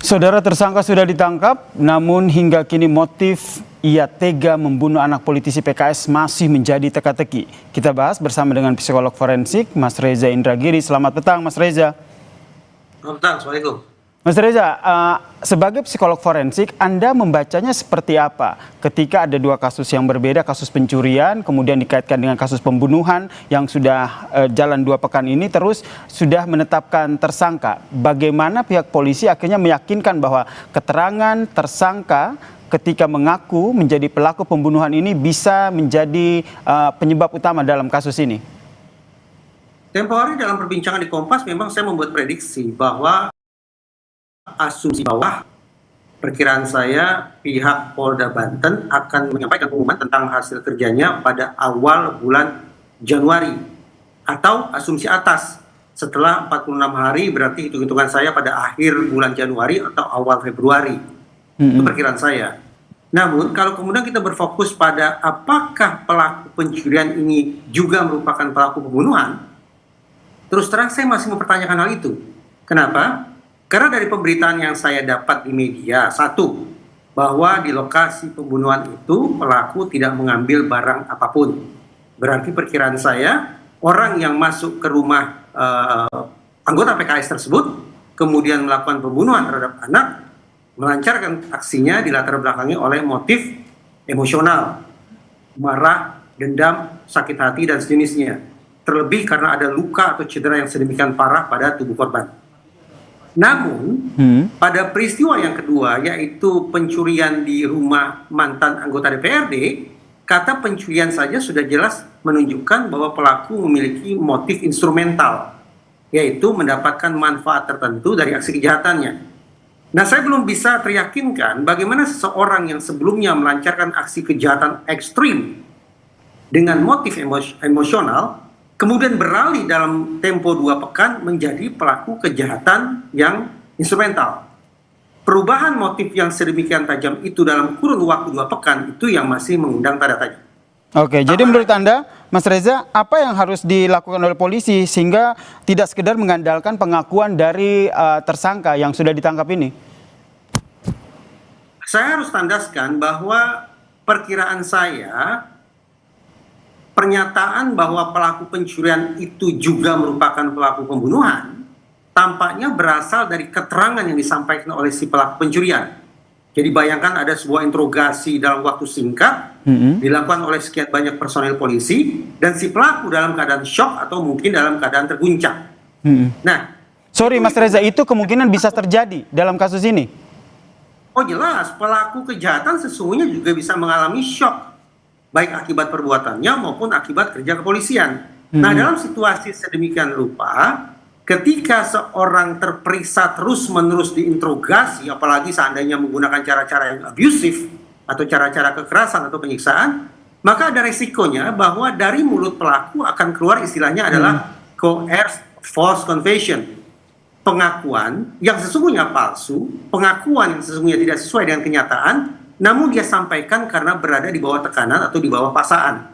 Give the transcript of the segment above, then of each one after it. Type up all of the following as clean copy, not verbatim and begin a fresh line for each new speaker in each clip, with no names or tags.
Saudara tersangka sudah ditangkap, namun hingga kini motif ia tega membunuh anak politisi PKS masih menjadi teka-teki. Kita bahas bersama dengan psikolog forensik Mas Reza Indragiri. Selamat petang Mas Reza.
Selamat petang, Assalamualaikum.
Mas Reza, sebagai psikolog forensik, Anda membacanya seperti apa ketika ada dua kasus yang berbeda, kasus pencurian, kemudian dikaitkan dengan kasus pembunuhan yang sudah jalan 2 pekan ini, terus sudah menetapkan tersangka. Bagaimana pihak polisi akhirnya meyakinkan bahwa keterangan tersangka ketika mengaku menjadi pelaku pembunuhan ini bisa menjadi penyebab utama dalam kasus ini?
Tempo hari dalam perbincangan di Kompas memang saya membuat prediksi bahwa asumsi bawah perkiraan saya pihak Polda Banten akan menyampaikan pengumuman tentang hasil kerjanya pada awal bulan Januari, atau asumsi atas setelah 46 hari, berarti hitung-hitungan saya pada akhir bulan Januari atau awal Februari. Itu perkiraan saya. Namun kalau kemudian kita berfokus pada apakah pelaku pencurian ini juga merupakan pelaku pembunuhan, terus terang saya masih mempertanyakan hal itu. Kenapa? Karena dari pemberitaan yang saya dapat di media, satu, bahwa di lokasi pembunuhan itu pelaku tidak mengambil barang apapun. Berarti perkiraan saya, orang yang masuk ke rumah anggota PKS tersebut, kemudian melakukan pembunuhan terhadap anak, melancarkan aksinya dilatar belakangi oleh motif emosional, marah, dendam, sakit hati, dan sejenisnya. Terlebih karena ada luka atau cedera yang sedemikian parah pada tubuh korban. Namun, pada peristiwa yang kedua, yaitu pencurian di rumah mantan anggota DPRD, kata pencurian saja sudah jelas menunjukkan bahwa pelaku memiliki motif instrumental, yaitu mendapatkan manfaat tertentu dari aksi kejahatannya. Nah, saya belum bisa teryakinkan bagaimana seseorang yang sebelumnya melancarkan aksi kejahatan ekstrim dengan motif emosional, kemudian beralih dalam tempo 2 pekan menjadi pelaku kejahatan yang instrumental. Perubahan motif yang sedemikian tajam itu dalam kurun waktu 2 pekan itu yang masih mengundang tanda tanya.
Oke, jadi menurut Anda, Mas Reza, apa yang harus dilakukan oleh polisi sehingga tidak sekedar mengandalkan pengakuan dari tersangka yang sudah ditangkap ini?
Saya harus tandaskan bahwa perkiraan saya, pernyataan bahwa pelaku pencurian itu juga merupakan pelaku pembunuhan tampaknya berasal dari keterangan yang disampaikan oleh si pelaku pencurian. Jadi bayangkan ada sebuah interogasi dalam waktu singkat dilakukan oleh sekian banyak personel polisi dan si pelaku dalam keadaan shock atau mungkin dalam keadaan terguncang. Nah,
sorry Mas Reza, itu kemungkinan bisa terjadi dalam kasus ini?
Oh jelas, pelaku kejahatan sesungguhnya juga bisa mengalami shock, baik akibat perbuatannya maupun akibat kerja kepolisian. Nah, dalam situasi sedemikian rupa, ketika seorang terperiksa terus-menerus diinterogasi, apalagi seandainya menggunakan cara-cara yang abusif atau cara-cara kekerasan atau penyiksaan, maka ada resikonya bahwa dari mulut pelaku akan keluar istilahnya adalah coerced false confession. Pengakuan yang sesungguhnya palsu, pengakuan yang sesungguhnya tidak sesuai dengan kenyataan, namun dia sampaikan karena berada di bawah tekanan atau di bawah paksaan.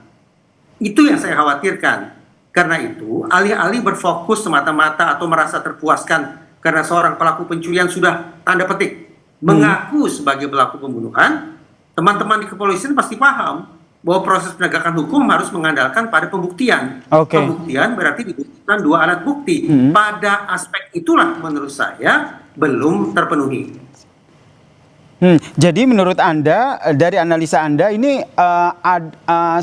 Itu yang saya khawatirkan. Karena itu, alih-alih berfokus semata-mata atau merasa terpuaskan karena seorang pelaku pencurian sudah tanda petik mengaku sebagai pelaku pembunuhan, teman-teman di kepolisian pasti paham bahwa proses penegakan hukum harus mengandalkan pada pembuktian. Pembuktian berarti dibutuhkan 2 alat bukti. Pada aspek itulah menurut saya belum terpenuhi.
Jadi menurut Anda, dari analisa Anda ini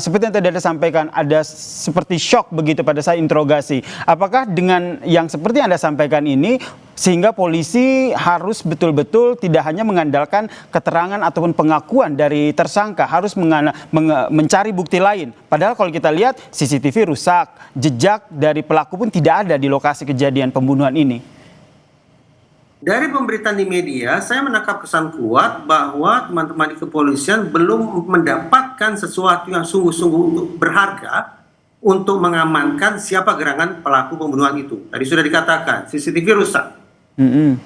seperti yang tadi Anda sampaikan, ada seperti shock begitu pada saat interogasi. Apakah dengan yang seperti Anda sampaikan ini sehingga polisi harus betul-betul tidak hanya mengandalkan keterangan ataupun pengakuan dari tersangka, harus mencari bukti lain. Padahal kalau kita lihat CCTV rusak, jejak dari pelaku pun tidak ada di lokasi kejadian pembunuhan ini.
Dari pemberitaan di media, saya menangkap kesan kuat bahwa teman-teman di kepolisian belum mendapatkan sesuatu yang sungguh-sungguh berharga untuk mengamankan siapa gerangan pelaku pembunuhan itu. Tadi sudah dikatakan, CCTV rusak.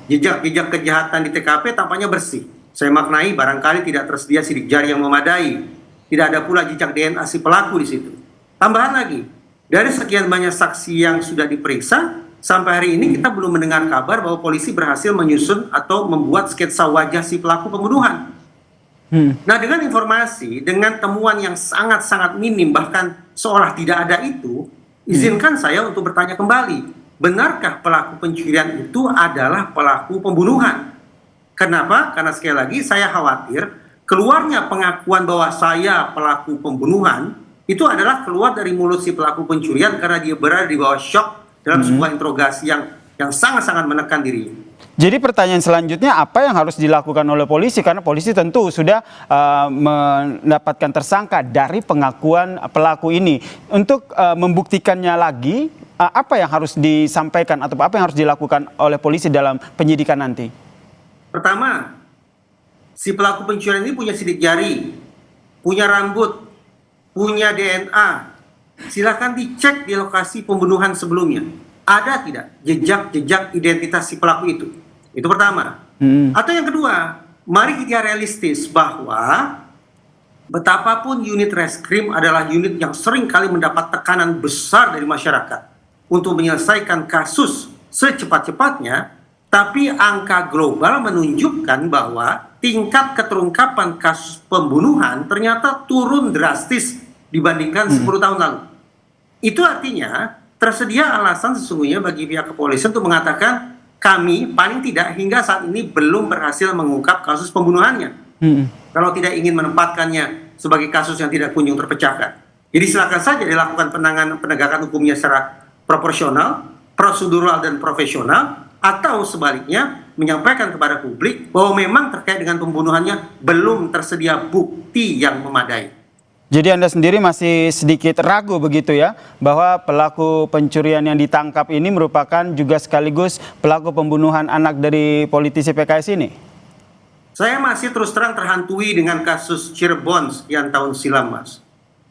Jejak-jejak kejahatan di TKP tampaknya bersih. Saya maknai barangkali tidak tersedia sidik jari yang memadai. Tidak ada pula jejak DNA si pelaku di situ. Tambahan lagi, dari sekian banyak saksi yang sudah diperiksa, sampai hari ini kita belum mendengar kabar bahwa polisi berhasil menyusun atau membuat sketsa wajah si pelaku pembunuhan. Nah, dengan informasi, dengan temuan yang sangat-sangat minim, bahkan seolah tidak ada itu, izinkan saya untuk bertanya kembali, benarkah pelaku pencurian itu adalah pelaku pembunuhan? Kenapa? Karena sekali lagi saya khawatir keluarnya pengakuan bahwa saya pelaku pembunuhan itu adalah keluar dari mulut si pelaku pencurian karena dia berada di bawah shock dalam sebuah interogasi yang sangat-sangat menekan dirinya.
Jadi pertanyaan selanjutnya, apa yang harus dilakukan oleh polisi? Karena polisi tentu sudah mendapatkan tersangka dari pengakuan pelaku ini. Untuk membuktikannya lagi, apa yang harus disampaikan atau apa yang harus dilakukan oleh polisi dalam penyidikan nanti?
Pertama, si pelaku pencurian ini punya sidik jari, punya rambut, punya DNA. Silakan dicek di lokasi pembunuhan sebelumnya. Ada tidak jejak-jejak identitas si pelaku itu? Itu pertama. Atau yang kedua, mari kita realistis bahwa betapapun unit reskrim adalah unit yang sering kali mendapat tekanan besar dari masyarakat untuk menyelesaikan kasus secepat-cepatnya, tapi angka global menunjukkan bahwa tingkat keterungkapan kasus pembunuhan ternyata turun drastis dibandingkan 10 tahun lalu. Itu artinya tersedia alasan sesungguhnya bagi pihak kepolisian untuk mengatakan kami paling tidak hingga saat ini belum berhasil mengungkap kasus pembunuhannya. Kalau tidak ingin menempatkannya sebagai kasus yang tidak kunjung terpecahkan. Jadi silakan saja dilakukan penegakan hukumnya secara proporsional, prosedural dan profesional, atau sebaliknya menyampaikan kepada publik bahwa memang terkait dengan pembunuhannya belum tersedia bukti yang memadai.
Jadi Anda sendiri masih sedikit ragu begitu ya, bahwa pelaku pencurian yang ditangkap ini merupakan juga sekaligus pelaku pembunuhan anak dari politisi PKS ini?
Saya masih terus terang terhantui dengan kasus Cirebon sekian tahun silam, Mas.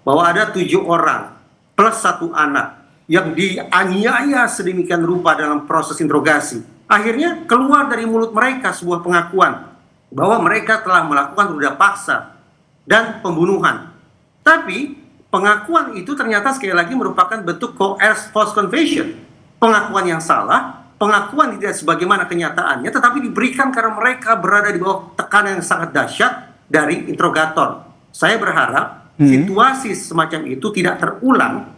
Bahwa ada 7 orang plus 1 anak yang dianiaya sedemikian rupa dalam proses interogasi. Akhirnya keluar dari mulut mereka sebuah pengakuan bahwa mereka telah melakukan ruda paksa dan pembunuhan. Tapi pengakuan itu ternyata sekali lagi merupakan bentuk coerced false confession. Pengakuan yang salah, pengakuan tidak sebagaimana kenyataannya, tetapi diberikan karena mereka berada di bawah tekanan yang sangat dahsyat dari interrogator. Saya berharap situasi semacam itu tidak terulang,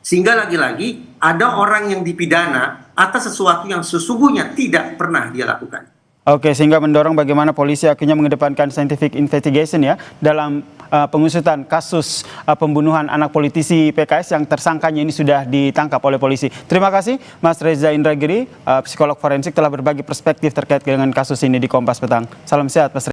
sehingga lagi-lagi ada orang yang dipidana atas sesuatu yang sesungguhnya tidak pernah dia lakukan.
Oke, sehingga mendorong bagaimana polisi akhirnya mengedepankan scientific investigation ya dalam pengusutan kasus pembunuhan anak politisi PKS yang tersangkanya ini sudah ditangkap oleh polisi. Terima kasih Mas Reza Indragiri, psikolog forensik, telah berbagi perspektif terkait dengan kasus ini di Kompas Petang. Salam sehat Mas Reza.